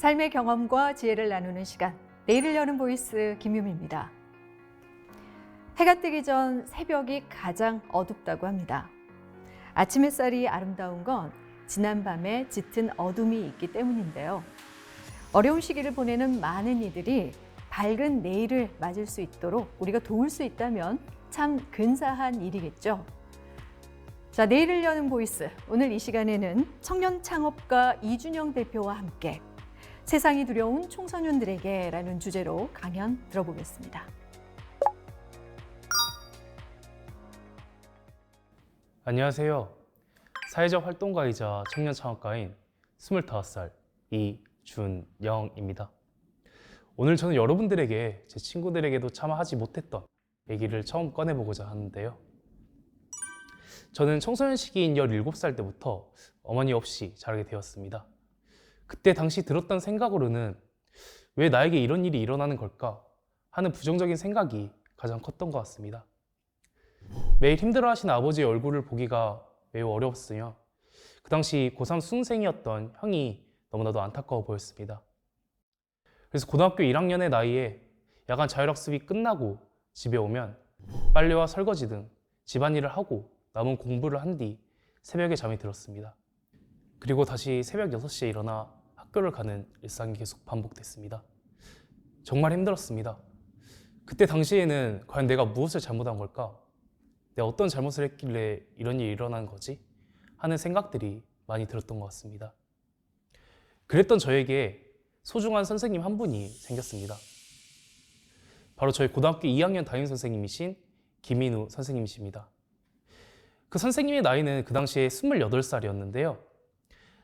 삶의 경험과 지혜를 나누는 시간, 내일을 여는 보이스 김유미입니다. 해가 뜨기 전 새벽이 가장 어둡다고 합니다. 아침 햇살이 아름다운 건 지난밤에 짙은 어둠이 있기 때문인데요. 어려운 시기를 보내는 많은 이들이 밝은 내일을 맞을 수 있도록 우리가 도울 수 있다면 참 근사한 일이겠죠. 자, 내일을 여는 보이스. 오늘 이 시간에는 청년 창업가 이준영 대표와 함께 세상이 두려운 청소년들에게 라는 주제로 강연 들어보겠습니다. 안녕하세요. 사회적 활동가이자 청년 창업가인 25살 이준영입니다. 오늘 저는 여러분들에게 제 친구들에게도 차마 하지 못했던 얘기를 처음 꺼내보고자 하는데요. 저는 청소년 시기인 17살 때부터 어머니 없이 자라게 되었습니다. 그때 당시 들었던 생각으로는 왜 나에게 이런 일이 일어나는 걸까 하는 부정적인 생각이 가장 컸던 것 같습니다. 매일 힘들어하신 아버지의 얼굴을 보기가 매우 어려웠으며 그 당시 고3 수능생이었던 형이 너무나도 안타까워 보였습니다. 그래서 고등학교 1학년의 나이에 야간 자율학습이 끝나고 집에 오면 빨래와 설거지 등 집안일을 하고 남은 공부를 한 뒤 새벽에 잠이 들었습니다. 그리고 다시 새벽 6시에 일어나 학교를 가는 일상이 계속 반복됐습니다. 정말 힘들었습니다. 그때 당시에는 과연 내가 무엇을 잘못한 걸까? 내가 어떤 잘못을 했길래 이런 일이 일어난 거지? 하는 생각들이 많이 들었던 것 같습니다. 그랬던 저에게 소중한 선생님 한 분이 생겼습니다. 바로 저희 고등학교 2학년 담임 선생님이신 김인우 선생님이십니다. 그 선생님의 나이는 그 당시에 28살이었는데요.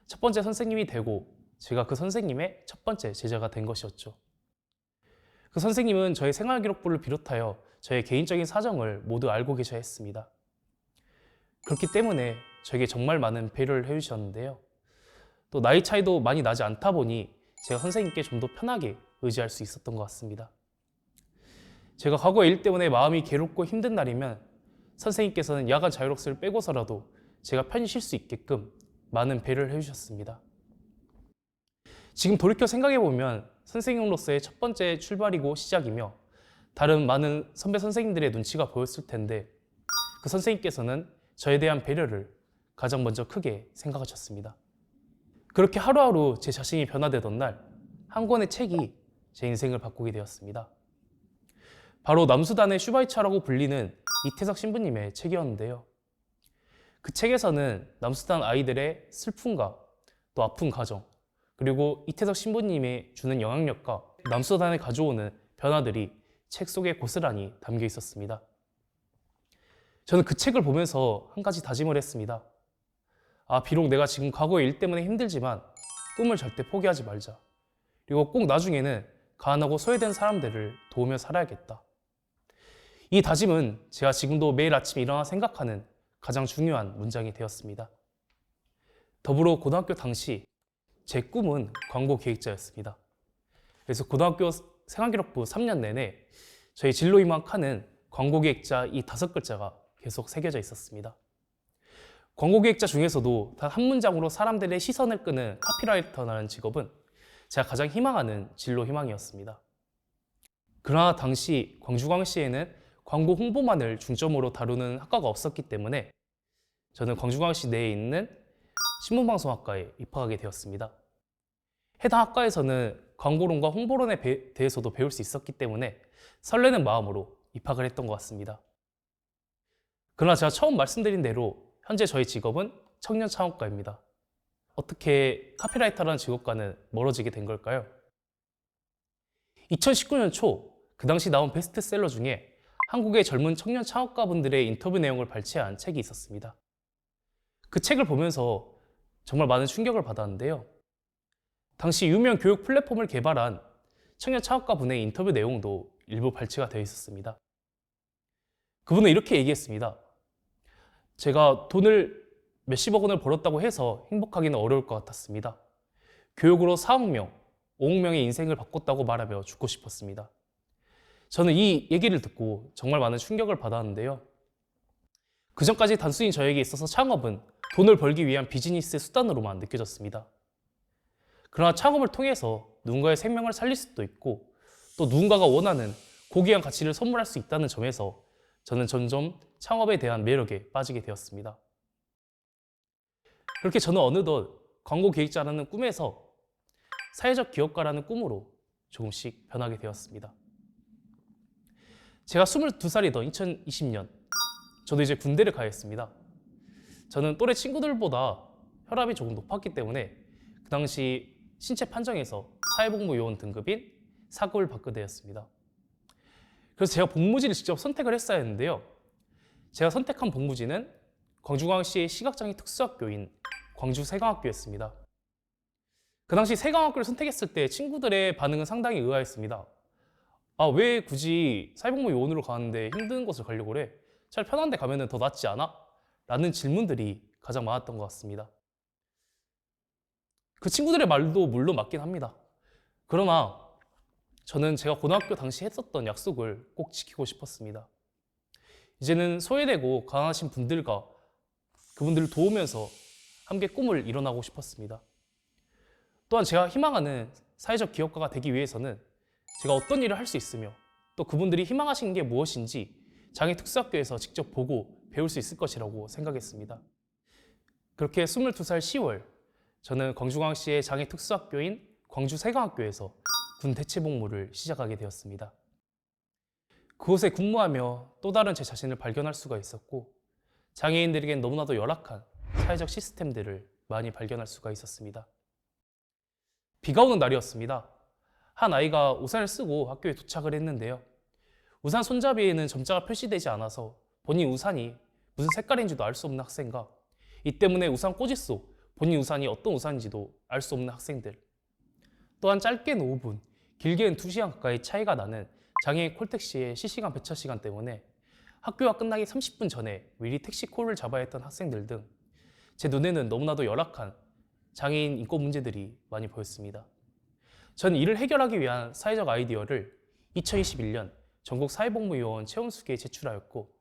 첫 번째 선생님이 되고 제가 그 선생님의 첫 번째 제자가 된 것이었죠. 그 선생님은 저의 생활기록부를 비롯하여 저의 개인적인 사정을 모두 알고 계셔야 했습니다. 그렇기 때문에 저에게 정말 많은 배려를 해주셨는데요. 또 나이 차이도 많이 나지 않다 보니 제가 선생님께 좀 더 편하게 의지할 수 있었던 것 같습니다. 제가 과거의 일 때문에 마음이 괴롭고 힘든 날이면 선생님께서는 야간 자율학습을 빼고서라도 제가 편히 쉴 수 있게끔 많은 배려를 해주셨습니다. 지금 돌이켜 생각해보면 선생님으로서의 첫 번째 출발이고 시작이며 다른 많은 선배 선생님들의 눈치가 보였을 텐데 그 선생님께서는 저에 대한 배려를 가장 먼저 크게 생각하셨습니다. 그렇게 하루하루 제 자신이 변화되던 날 한 권의 책이 제 인생을 바꾸게 되었습니다. 바로 남수단의 슈바이처라고 불리는 이태석 신부님의 책이었는데요. 그 책에서는 남수단 아이들의 슬픔과 또 아픈 가정, 그리고 이태석 신부님이 주는 영향력과 남수단에 가져오는 변화들이 책 속에 고스란히 담겨 있었습니다. 저는 그 책을 보면서 한 가지 다짐을 했습니다. 비록 내가 지금 과거의 일 때문에 힘들지만 꿈을 절대 포기하지 말자. 그리고 꼭 나중에는 가난하고 소외된 사람들을 도우며 살아야겠다. 이 다짐은 제가 지금도 매일 아침 일어나 생각하는 가장 중요한 문장이 되었습니다. 더불어 고등학교 당시 제 꿈은 광고 기획자였습니다. 그래서 고등학교 생활기록부 3년 내내 저희 진로희망 칸은 광고 기획자 이 5글자가 계속 새겨져 있었습니다. 광고 기획자 중에서도 단 한 문장으로 사람들의 시선을 끄는 카피라이터라는 직업은 제가 가장 희망하는 진로 희망이었습니다. 그러나 당시 광주광시에는 광고 홍보만을 중점으로 다루는 학과가 없었기 때문에 저는 광주광시 내에 있는 신문방송학과에 입학하게 되었습니다. 해당 학과에서는 광고론과 홍보론에 대해서도 배울 수 있었기 때문에 설레는 마음으로 입학을 했던 것 같습니다. 그러나 제가 처음 말씀드린 대로 현재 저희 직업은 청년 창업가입니다. 어떻게 카피라이터라는 직업과는 멀어지게 된 걸까요? 2019년 초 그 당시 나온 베스트셀러 중에 한국의 젊은 청년 창업가분들의 인터뷰 내용을 발췌한 책이 있었습니다. 그 책을 보면서 정말 많은 충격을 받았는데요. 당시 유명 교육 플랫폼을 개발한 청년 창업가분의 인터뷰 내용도 일부 발췌가 되어 있었습니다. 그분은 이렇게 얘기했습니다. 제가 돈을 몇십억 원을 벌었다고 해서 행복하기는 어려울 것 같았습니다. 교육으로 4억 명, 5억 명의 인생을 바꿨다고 말하며 죽고 싶었습니다. 저는 이 얘기를 듣고 정말 많은 충격을 받았는데요. 그전까지 단순히 저에게 있어서 창업은 돈을 벌기 위한 비즈니스의 수단으로만 느껴졌습니다. 그러나 창업을 통해서 누군가의 생명을 살릴 수도 있고 또 누군가가 원하는 고귀한 가치를 선물할 수 있다는 점에서 저는 점점 창업에 대한 매력에 빠지게 되었습니다. 그렇게 저는 어느덧 광고 기획자라는 꿈에서 사회적 기업가라는 꿈으로 조금씩 변하게 되었습니다. 제가 22살이던 2020년, 저도 이제 군대를 가야 했습니다. 저는 또래 친구들보다 혈압이 조금 높았기 때문에 그 당시 신체 판정에서 사회복무요원 등급인 4급을 받게 되었습니다. 그래서 제가 복무지를 직접 선택을 했어야 했는데요. 제가 선택한 복무지는 광주광역시의 시각장애 특수학교인 광주세강학교였습니다. 그 당시 세강학교를 선택했을 때 친구들의 반응은 상당히 의아했습니다. 아, 왜 굳이 사회복무요원으로 가는데 힘든 곳을 가려고 그래? 차라리 편한 데 가면 더 낫지 않아? 라는 질문들이 가장 많았던 것 같습니다. 그 친구들의 말도 물론 맞긴 합니다. 그러나 저는 제가 고등학교 당시 했었던 약속을 꼭 지키고 싶었습니다. 이제는 소외되고 가난하신 분들과 그분들을 도우면서 함께 꿈을 이뤄나가고 싶었습니다. 또한 제가 희망하는 사회적 기업가가 되기 위해서는 제가 어떤 일을 할 수 있으며 또 그분들이 희망하시는 게 무엇인지 장애 특수학교에서 직접 보고 배울 수 있을 것이라고 생각했습니다. 그렇게 22살 10월 저는 광주광역시의 장애 특수학교인 광주세강학교에서 군 대체복무를 시작하게 되었습니다. 그곳에 근무하며 또 다른 제 자신을 발견할 수가 있었고 장애인들에겐 너무나도 열악한 사회적 시스템들을 많이 발견할 수가 있었습니다. 비가 오는 날이었습니다. 한 아이가 우산을 쓰고 학교에 도착을 했는데요. 우산 손잡이에는 점자가 표시되지 않아서 본인 우산이 무슨 색깔인지도 알 수 없는 학생과 이 때문에 우산 꽂이 속 본인 우산이 어떤 우산인지도 알 수 없는 학생들, 또한 짧게는 5분, 길게는 2시간 가까이 차이가 나는 장애인 콜택시의 실시간 배차 시간 때문에 학교가 끝나기 30분 전에 미리 택시 콜을 잡아야 했던 학생들 등 제 눈에는 너무나도 열악한 장애인 인권 문제들이 많이 보였습니다. 저는 이를 해결하기 위한 사회적 아이디어를 2021년 전국 사회복무요원 체험수기에 제출하였고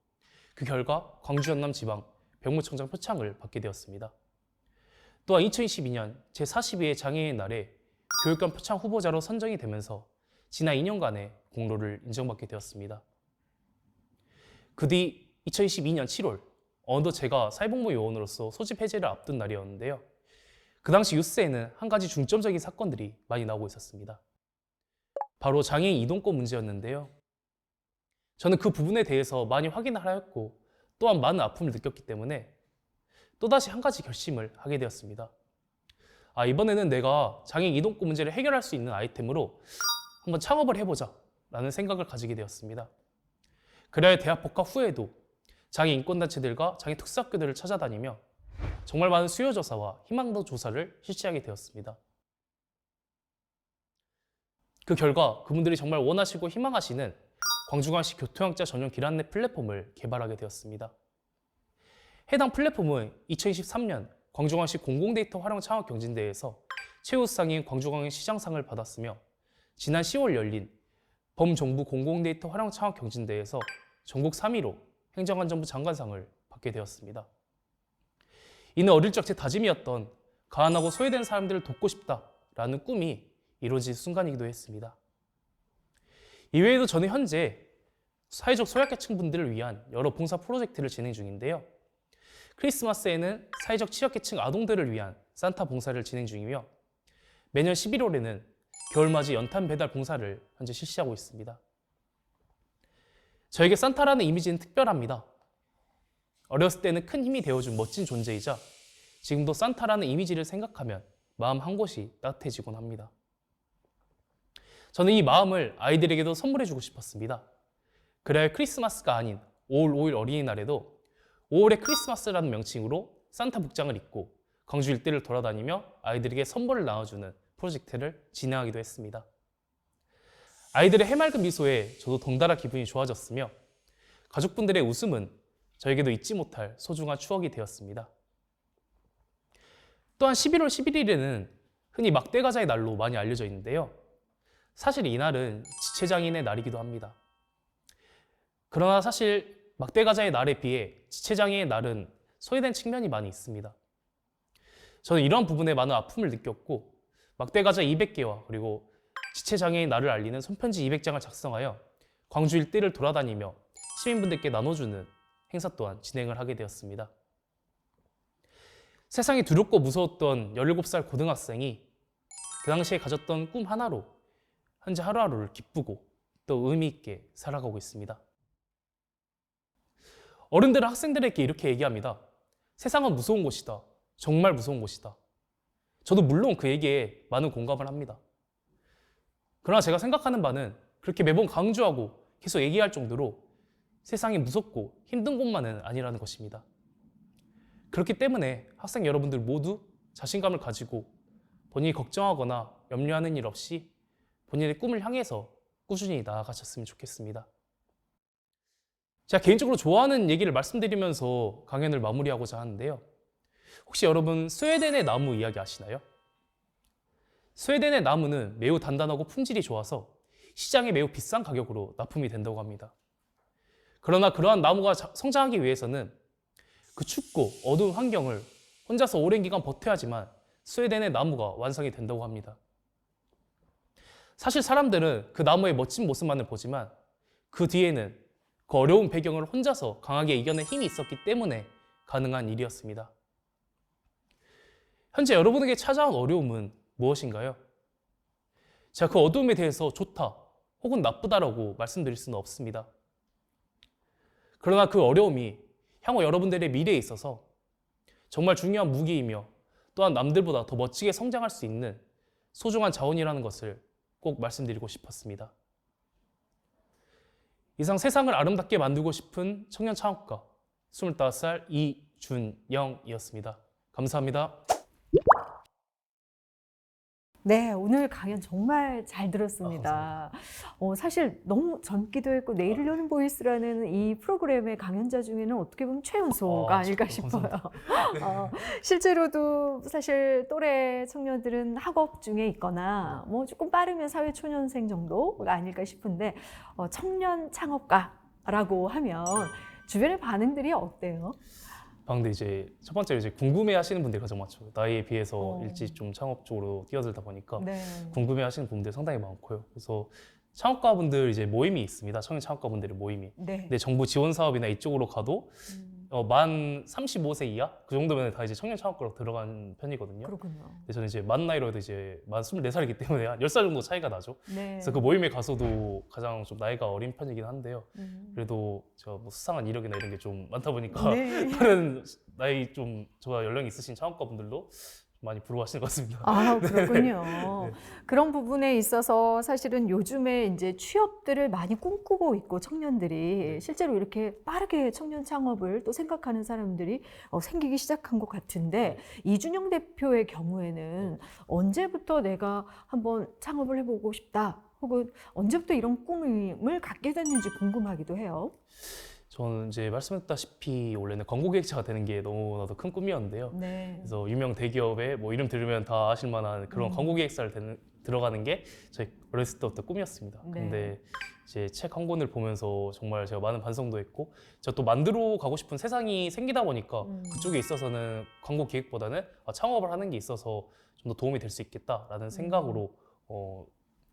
그 결과 광주 연남지방 병무청장 표창을 받게 되었습니다. 또한 2022년 제42회 장애인 날에 교육감 표창 후보자로 선정이 되면서 지난 2년간의 공로를 인정받게 되었습니다. 그 뒤 2022년 7월 어느덧 제가 사회복무요원으로서 소집 해제를 앞둔 날이었는데요. 그 당시 뉴스에는 한 가지 중점적인 사건들이 많이 나오고 있었습니다. 바로 장애인 이동권 문제였는데요. 저는 그 부분에 대해서 많이 확인을 하였고 또한 많은 아픔을 느꼈기 때문에 또다시 한 가지 결심을 하게 되었습니다. 이번에는 내가 장애인 이동권 문제를 해결할 수 있는 아이템으로 한번 창업을 해보자 라는 생각을 가지게 되었습니다. 그래야 대학 복학 후에도 장애 인권단체들과 장애 특수학교들을 찾아다니며 정말 많은 수요조사와 희망도 조사를 실시하게 되었습니다. 그 결과 그분들이 정말 원하시고 희망하시는 광주광역시 교통약자 전용 길 안내 플랫폼을 개발하게 되었습니다. 해당 플랫폼은 2023년 광주광역시 공공데이터 활용 창업 경진대회에서 최우수상인 광주광역 시장상을 받았으며 지난 10월 열린 범정부 공공데이터 활용 창업 경진대회에서 전국 3위로 행정안전부 장관상을 받게 되었습니다. 이는 어릴 적 제 다짐이었던 가난하고 소외된 사람들을 돕고 싶다라는 꿈이 이루어진 순간이기도 했습니다. 이외에도 저는 현재 사회적 소약계층 분들을 위한 여러 봉사 프로젝트를 진행 중인데요. 크리스마스에는 사회적 취약계층 아동들을 위한 산타 봉사를 진행 중이며 매년 11월에는 겨울맞이 연탄 배달 봉사를 현재 실시하고 있습니다. 저에게 산타라는 이미지는 특별합니다. 어렸을 때는 큰 힘이 되어준 멋진 존재이자 지금도 산타라는 이미지를 생각하면 마음 한 곳이 따뜻해지곤 합니다. 저는 이 마음을 아이들에게도 선물해주고 싶었습니다. 그래야 크리스마스가 아닌 5월 5일 어린이날에도 5월의 크리스마스라는 명칭으로 산타 복장을 입고 광주 일대를 돌아다니며 아이들에게 선물을 나눠주는 프로젝트를 진행하기도 했습니다. 아이들의 해맑은 미소에 저도 덩달아 기분이 좋아졌으며 가족분들의 웃음은 저에게도 잊지 못할 소중한 추억이 되었습니다. 또한 11월 11일에는 흔히 막대가자의 날로 많이 알려져 있는데요. 사실 이날은 지체장애인의 날이기도 합니다. 그러나 사실 막대가자의 날에 비해 지체장애의 날은 소외된 측면이 많이 있습니다. 저는 이런 부분에 많은 아픔을 느꼈고 막대가자 200개와 그리고 지체장애인 나를 알리는 손편지 200장을 작성하여 광주 일대를 돌아다니며 시민분들께 나눠주는 행사 또한 진행을 하게 되었습니다. 세상이 두렵고 무서웠던 17살 고등학생이 그 당시에 가졌던 꿈 하나로 현재 하루하루를 기쁘고 또 의미 있게 살아가고 있습니다. 어른들은 학생들에게 이렇게 얘기합니다. 세상은 무서운 곳이다. 정말 무서운 곳이다. 저도 물론 그 얘기에 많은 공감을 합니다. 그러나 제가 생각하는 바는 그렇게 매번 강조하고 계속 얘기할 정도로 세상이 무섭고 힘든 곳만은 아니라는 것입니다. 그렇기 때문에 학생 여러분들 모두 자신감을 가지고 본인이 걱정하거나 염려하는 일 없이 본인의 꿈을 향해서 꾸준히 나아가셨으면 좋겠습니다. 제가 개인적으로 좋아하는 얘기를 말씀드리면서 강연을 마무리하고자 하는데요. 혹시 여러분 스웨덴의 나무 이야기 아시나요? 스웨덴의 나무는 매우 단단하고 품질이 좋아서 시장에 매우 비싼 가격으로 납품이 된다고 합니다. 그러나 그러한 나무가 성장하기 위해서는 그 춥고 어두운 환경을 혼자서 오랜 기간 버텨야지만 스웨덴의 나무가 완성이 된다고 합니다. 사실 사람들은 그 나무의 멋진 모습만을 보지만 그 뒤에는 그 어려운 배경을 혼자서 강하게 이겨낸 힘이 있었기 때문에 가능한 일이었습니다. 현재 여러분에게 찾아온 어려움은 무엇인가요? 제가 그 어려움에 대해서 좋다 혹은 나쁘다라고 말씀드릴 수는 없습니다. 그러나 그 어려움이 향후 여러분들의 미래에 있어서 정말 중요한 무기이며 또한 남들보다 더 멋지게 성장할 수 있는 소중한 자원이라는 것을 꼭 말씀드리고 싶었습니다. 이상 세상을 아름답게 만들고 싶은 청년 창업가 25살 이준영이었습니다. 감사합니다. 네, 오늘 강연 정말 잘 들었습니다. 사실 너무 젊기도 했고 내일을 여는 보이스라는 이 프로그램의 강연자 중에는 어떻게 보면 최연소가 아닐까 싶어요. 실제로도 사실 또래 청년들은 학업 중에 있거나 뭐 조금 빠르면 사회초년생 정도가 아닐까 싶은데 청년 창업가라고 하면 주변의 반응들이 어때요? 근데 이제 첫 번째로 이제 궁금해하시는 분들이 가장 많죠. 나이에 비해서 일찍 좀 창업 쪽으로 뛰어들다 보니까 네. 궁금해하시는 분들 상당히 많고요. 그래서 창업가분들 이제 모임이 있습니다. 청년 창업가분들의 모임이. 네. 근데 정부 지원 사업이나 이쪽으로 가도 만 35세 이하 그 정도면 다 이제 청년 창업가로 들어간 편이거든요. 그렇군요. 근데 저는 이제 만 나이로 해도 이제 만 24살이기 때문에 한 10살 정도 차이가 나죠. 네. 그래서 그 모임에 가서도 가장 좀 나이가 어린 편이긴 한데요. 그래도 제가 뭐 수상한 이력이나 이런 게 좀 많다 보니까 네. 다른 나이 좀 저와 연령이 있으신 창업가분들도 많이 부러워하시는 것 같습니다. 아, 그렇군요. 네. 그런 부분에 있어서 사실은 요즘에 이제 취업들을 많이 꿈꾸고 있고 청년들이 실제로 이렇게 빠르게 청년 창업을 또 생각하는 사람들이 생기기 시작한 것 같은데 이준영 대표의 경우에는 언제부터 내가 한번 창업을 해보고 싶다 혹은 언제부터 이런 꿈을 갖게 됐는지 궁금하기도 해요. 저는 이제 말씀했다시피 원래는 광고기획자가 되는 게 너무나도 큰 꿈이었는데요. 네. 그래서 유명 대기업에 뭐 이름 들으면 다 아실 만한 그런 광고기획사를 들어가는 게 저희 어렸을 때부터 꿈이었습니다. 네. 근데 이제 책 한 권을 보면서 정말 제가 많은 반성도 했고 제가 또 만들어 가고 싶은 세상이 생기다 보니까 그쪽에 있어서는 광고 기획보다는 창업을 하는 게 있어서 좀 더 도움이 될 수 있겠다라는 생각으로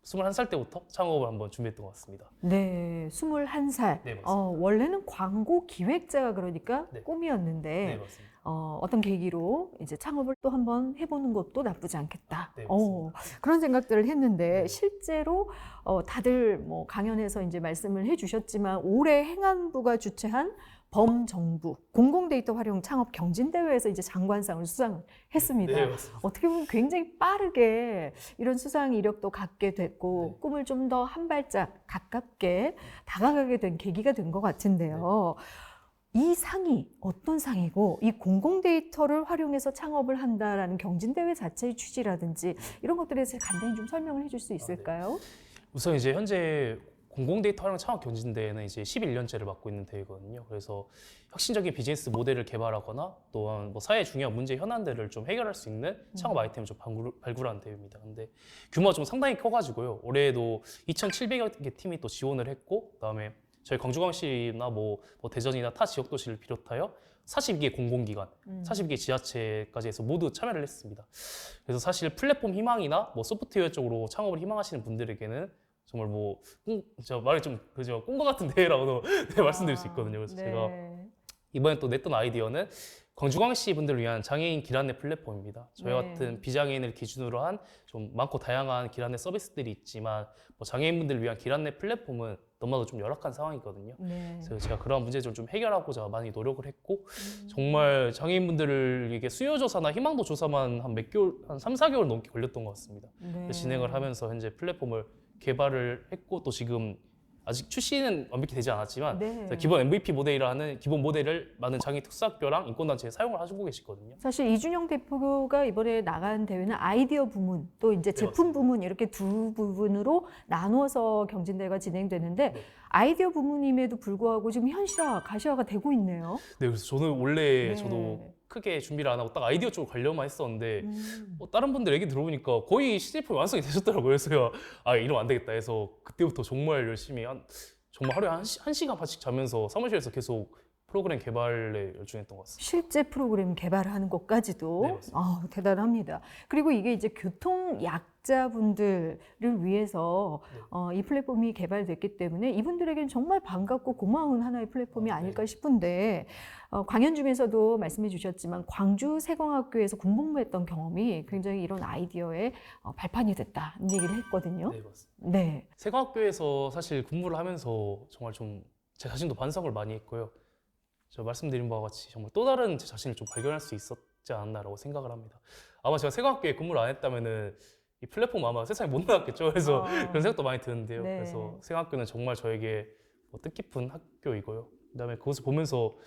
21살 때부터 창업을 한번 준비했던 것 같습니다. 네, 21살. 네, 맞습니다. 원래는 광고 기획자가 그러니까 네. 꿈이었는데 네, 맞습니다. 어떤 계기로 이제 창업을 또 한번 해보는 것도 나쁘지 않겠다. 네, 맞습니다. 그런 생각들을 했는데 네. 실제로 다들 뭐 강연에서 이제 말씀을 해주셨지만 올해 행안부가 주최한 범정부 공공데이터 활용 창업 경진대회에서 이제 장관상을 수상을 했습니다. 네, 맞습니다. 어떻게 보면 굉장히 빠르게 이런 수상 이력도 갖게 됐고 네. 꿈을 좀 더 한 발짝 가깝게 다가가게 된 계기가 된 것 같은데요. 이 상이 어떤 상이고 이 공공데이터를 활용해서 창업을 한다라는 경진대회 자체의 취지라든지 이런 것들에 대해서 간단히 좀 설명을 해줄 수 있을까요? 우선 이제 현재 공공데이터 활용 창업 경진대회는 이제 11년째를 맡고 있는 대회거든요. 그래서 혁신적인 비즈니스 모델을 개발하거나 또한 뭐 사회 중요한 문제 현안들을 좀 해결할 수 있는 창업 아이템을 좀 발굴하는 대회입니다. 근데 규모가 좀 상당히 커가지고요. 올해에도 2,700여 개 팀이 또 지원을 했고, 그다음에 저희 광주광역시나 뭐 대전이나 타 지역 도시를 비롯하여 42개 공공기관, 42개 지자체까지 해서 모두 참여를 했습니다. 그래서 사실 플랫폼 희망이나 뭐 소프트웨어 쪽으로 창업을 희망하시는 분들에게는 정말 저 말이 좀 그죠, 꿈과 같은 대회라고도 네, 말씀드릴 수 있거든요. 그래서 네. 제가 이번에 또 냈던 아이디어는 광주광역시 분들을 위한 장애인 길 안내 플랫폼입니다. 저희 네. 같은 비장애인을 기준으로 한 좀 많고 다양한 길 안내 서비스들이 있지만 뭐 장애인분들을 위한 길 안내 플랫폼은 너무나도 좀 열악한 상황이거든요. 네. 그래서 제가 그러한 문제를 좀 해결하고자 많이 노력을 했고 정말 장애인분들에게 수요 조사나 희망도 조사만 한 몇 개월, 한 3, 4개월 넘게 걸렸던 것 같습니다. 네. 진행을 하면서 현재 플랫폼을 개발을 했고 또 지금 아직 출시는 완벽히 되지 않았지만 네. 기본 MVP 모델이라는 기본 모델을 많은 장애 특수학교랑 인권단체에 사용을 하고 계시거든요. 사실 이준영 대표가 이번에 나간 대회는 아이디어 부문 또 이제 제품 맞습니다. 부문 이렇게 두 부분으로 나누어서 경진대회가 진행되는데 네. 아이디어 부문임에도 불구하고 지금 가시화가 되고 있네요. 네, 그래서 저는 원래 네. 저도 크게 준비를 안 하고 딱 아이디어 쪽으로 가려고만 했었는데 음. 다른 분들 얘기 들어보니까 거의 시제품이 완성이 되셨더라고요. 그래서 이러면 안 되겠다 해서 그때부터 정말 열심히 정말 하루에 한 시간 반씩 자면서 사무실에서 계속 프로그램 개발에 열중했던 것 같습니다. 실제 프로그램 개발하는 것까지도 네, 맞습니다. 대단합니다. 그리고 이게 이제 교통 약자분들을 위해서 네. 이 플랫폼이 개발됐기 때문에 이분들에게는 정말 반갑고 고마운 하나의 플랫폼이 아닐까 네. 싶은데 광연 중에서도 말씀해 주셨지만 광주 세광학교에서 군복무했던 경험이 굉장히 이런 아이디어의 발판이 됐다는 얘기를 했거든요. 네, 맞습니다. 네. 세광학교에서 사실 근무를 하면서 정말 좀 제 자신도 반성을 많이 했고요. 저 말씀드린 바와 같이 정말 또 다른 제 자신을 좀 발견할 수 있었지 않았나라고 생각을 합니다. 아마 제가 세광학교에 근무를 안 했다면은 이 플랫폼 아마 세상에 못 나왔겠죠. 그래서 그런 생각도 많이 드는데요. 네. 그래서 세광학교는 정말 저에게 뜻깊은 학교이고요. 그다음에 그것을 보면서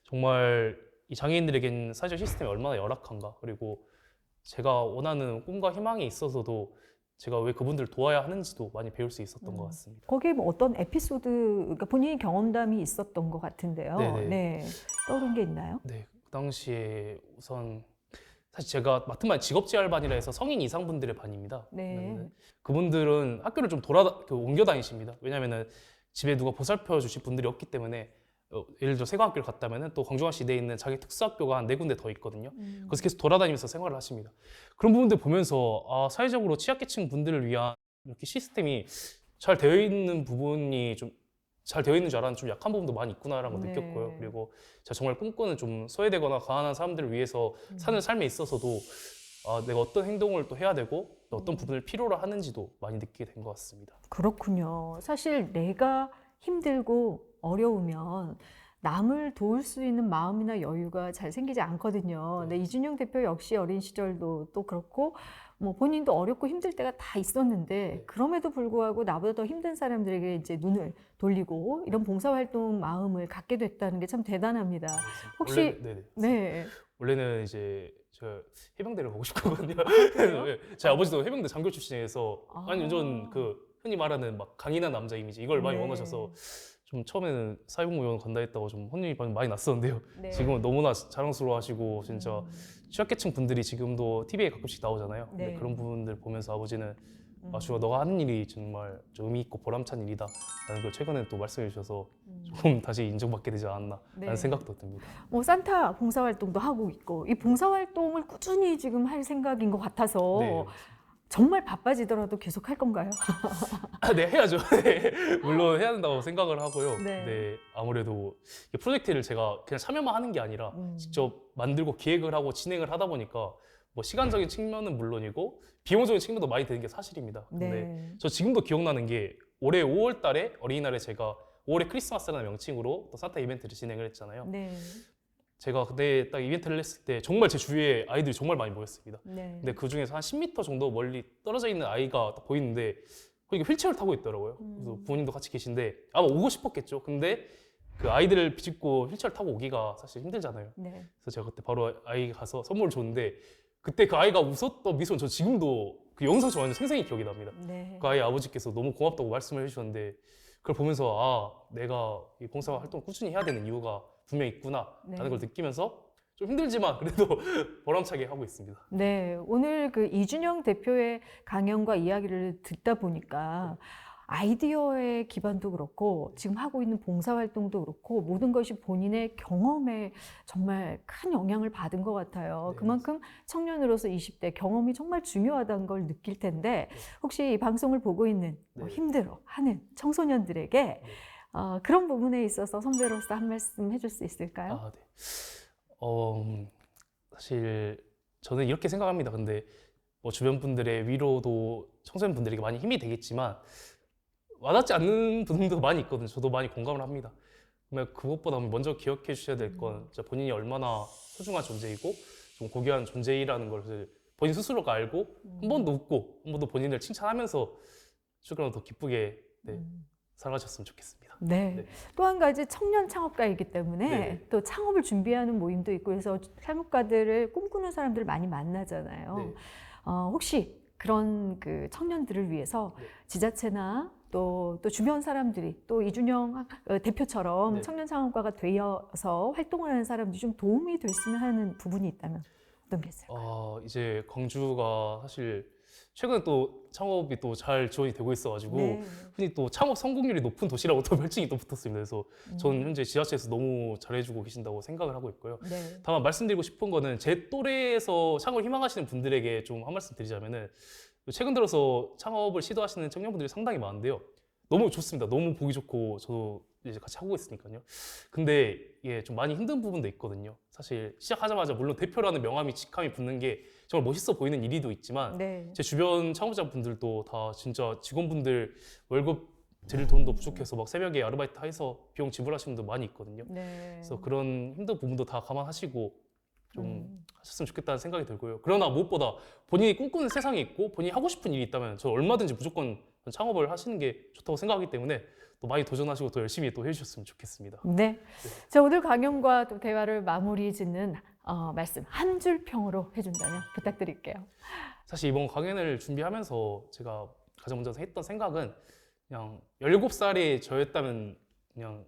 정말 이 장애인들에겐 사회적 시스템이 얼마나 열악한가, 그리고 제가 원하는 꿈과 희망이 있어서도 제가 왜 그분들을 도와야 하는지도 많이 배울 수 있었던 것 같습니다. 거기에 뭐 어떤 에피소드, 그러니까 본인이 경험담이 있었던 것 같은데요. 네네. 네. 떠오른 게 있나요? 네, 그 당시에 우선 사실 제가 맡은 반이 직업재활반이라 해서 성인 이상분들의 반입니다. 네. 그분들은 학교를 좀 옮겨 다니십니다. 왜냐면은 집에 누가 보살펴 주실 분들이 없기 때문에 예를 들어 세광학교를 갔다면은 또 광주광역시내에 있는 자기 특수학교가 한 4군데 더 있거든요. 그래서 계속 돌아다니면서 생활을 하십니다. 그런 부분들 보면서 사회적으로 취약계층 분들을 위한 이렇게 시스템이 잘 되어 있는 부분이 좀 잘 되어 있는 줄 알았는데 좀 약한 부분도 많이 있구나라는 걸 네. 느꼈고요. 그리고 제가 정말 꿈꾸는 좀 소외되거나 가난한 사람들을 위해서 사는 삶에 있어서도 내가 어떤 행동을 또 해야 되고 또 어떤 부분을 필요로 하는지도 많이 느끼게 된 것 같습니다. 그렇군요. 사실 내가 힘들고 어려우면 남을 도울 수 있는 마음이나 여유가 잘 생기지 않거든요. 근데 이준영 대표 역시 어린 시절도 또 그렇고 뭐 본인도 어렵고 힘들 때가 다 있었는데 그럼에도 불구하고 나보다 더 힘든 사람들에게 이제 눈을 돌리고 이런 봉사활동 마음을 갖게 됐다는 게 참 대단합니다. 혹시 네. 원래는 이제 저 해병대를 가고 싶거든요. 제 아버지도 해병대 장교 출신이어서 완전 흔히 말하는 막 강인한 남자 이미지 이걸 많이 네. 원하셔서 좀 처음에는 사회복무요원 간다 했다고 좀 혼이 많이 났었는데요. 네. 지금은 너무나 자랑스러워하시고 진짜 취약계층 분들이 지금도 TV에 가끔씩 나오잖아요. 네. 근데 그런 부분들 보면서 아버지는 주가 너가 하는 일이 정말 좀 의미 있고 보람찬 일이다라는 걸 최근에 또 말씀해 주셔서 조금 다시 인정받게 되지 않았나라는 네. 생각도 듭니다. 뭐 산타 봉사활동도 하고 있고 이 봉사활동을 꾸준히 지금 할 생각인 것 같아서 네. 정말 바빠지더라도 계속 할 건가요? 네, 해야죠. 네. 물론 해야 된다고 생각을 하고요. 네. 네, 아무래도 이 프로젝트를 제가 그냥 참여만 하는 게 아니라 직접 만들고 기획을 하고 진행을 하다 보니까 뭐 시간적인 측면은 물론이고 비용적인 측면도 많이 드는 게 사실입니다. 근데 네. 저 지금도 기억나는 게 올해 5월 달에 어린이날에 제가 5월의 크리스마스라는 명칭으로 또 산타 이벤트를 진행을 했잖아요. 네. 제가 그때 딱 이벤트를 했을 때 정말 제 주위에 아이들이 정말 많이 모였습니다. 네. 근데 그 중에서 한 10m 정도 멀리 떨어져 있는 아이가 딱 보이는데 거기 휠체어를 타고 있더라고요. 그래서 부모님도 같이 계신데 아마 오고 싶었겠죠. 근데 그 아이들을 비집고 휠체어를 타고 오기가 사실 힘들잖아요. 네. 그래서 제가 그때 바로 아이에게 가서 선물을 줬는데 그때 그 아이가 웃었던 미소는 저 지금도 그 영상이 완전 생생히 기억이 납니다. 네. 그 아이 아버지께서 너무 고맙다고 말씀을 해주셨는데 그걸 보면서 내가 이 봉사활동 꾸준히 해야 되는 이유가 분명히 있구나라는 네. 걸 느끼면서 좀 힘들지만 그래도 보람차게 하고 있습니다. 네, 오늘 그 이준영 대표의 강연과 이야기를 듣다 보니까 아이디어의 기반도 그렇고 지금 하고 있는 봉사활동도 그렇고 모든 것이 본인의 경험에 정말 큰 영향을 받은 것 같아요. 네, 그만큼 청년으로서 20대 경험이 정말 중요하다는 걸 느낄 텐데 혹시 이 방송을 보고 있는 네. 힘들어하는 청소년들에게 그런 부분에 있어서 선배로서 한 말씀 해줄 수 있을까요? 아, 네. 사실 저는 이렇게 생각합니다. 근데 뭐 주변 분들의 위로도 청소년 분들에게 많이 힘이 되겠지만 와닿지 않는 부분도 많이 있거든요. 저도 많이 공감을 합니다. 그러면 그것보다 먼저 기억해 주셔야 될 건 본인이 얼마나 소중한 존재이고 좀 고귀한 존재이라는 것을 본인 스스로가 알고 한 번도 웃고 한 번도 본인을 칭찬하면서 조금 더 기쁘게 살아가셨으면 좋겠습니다. 네. 네. 또 한 가지 청년 창업가이기 때문에 네. 또 창업을 준비하는 모임도 있고 해서 창업가들을 꿈꾸는 사람들을 많이 만나잖아요. 네. 혹시 그런 그 청년들을 위해서 네. 지자체나 또 주변 사람들이 또 이준영 대표처럼 네. 청년 창업가가 되어서 활동을 하는 사람들이 좀 도움이 됐으면 하는 부분이 있다면 어떤 게 있을까요? 이제 광주가 사실 최근에 또 창업이 또 잘 지원이 되고 있어가지고 네. 흔히 또 창업 성공률이 높은 도시라고 또 별칭이 또 붙었습니다. 그래서 저는 현재 지자체에서 너무 잘해주고 계신다고 생각을 하고 있고요. 네. 다만 말씀드리고 싶은 거는 제 또래에서 창업을 희망하시는 분들에게 좀 한 말씀 드리자면은 최근 들어서 창업을 시도하시는 청년분들이 상당히 많은데요. 너무 좋습니다. 너무 보기 좋고 저도 이제 같이 하고 있으니까요. 근데 이게 좀 많이 힘든 부분도 있거든요. 사실 시작하자마자 물론 대표라는 명함이 직함이 붙는 게 정말 멋있어 보이는 일이도 있지만 네. 제 주변 창업자분들도 다 진짜 직원분들 월급 드릴 돈도 부족해서 막 새벽에 아르바이트 해서 비용 지불하시는 분도 많이 있거든요. 네. 그래서 그런 힘든 부분도 다 감안하시고 좀 하셨으면 좋겠다는 생각이 들고요. 그러나 무엇보다 본인이 꿈꾸는 세상이 있고 본인이 하고 싶은 일이 있다면 저 얼마든지 무조건 창업을 하시는 게 좋다고 생각하기 때문에 또 많이 도전하시고 또 열심히 또 해주셨으면 좋겠습니다. 네. 자, 오늘 강연과 또 대화를 마무리 짓는 말씀 한 줄 평으로 해준다면 부탁드릴게요. 사실 이번 강연을 준비하면서 제가 가장 먼저 했던 생각은 그냥 17살의 저였다면 그냥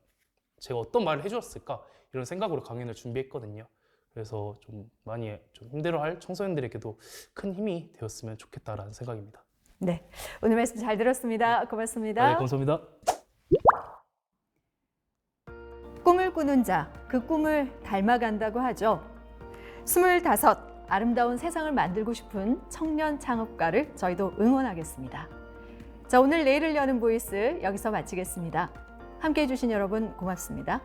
제가 어떤 말을 해주었을까 이런 생각으로 강연을 준비했거든요. 그래서 좀 많이 좀 힘들어할 청소년들에게도 큰 힘이 되었으면 좋겠다라는 생각입니다. 네, 오늘 말씀 잘 들었습니다. 고맙습니다. 네, 감사합니다. 꿈을 꾸는 자, 그 꿈을 닮아간다고 하죠. 25, 아름다운 세상을 만들고 싶은 청년 창업가를 저희도 응원하겠습니다. 자, 오늘 내일을 여는 보이스 여기서 마치겠습니다. 함께해 주신 여러분 고맙습니다.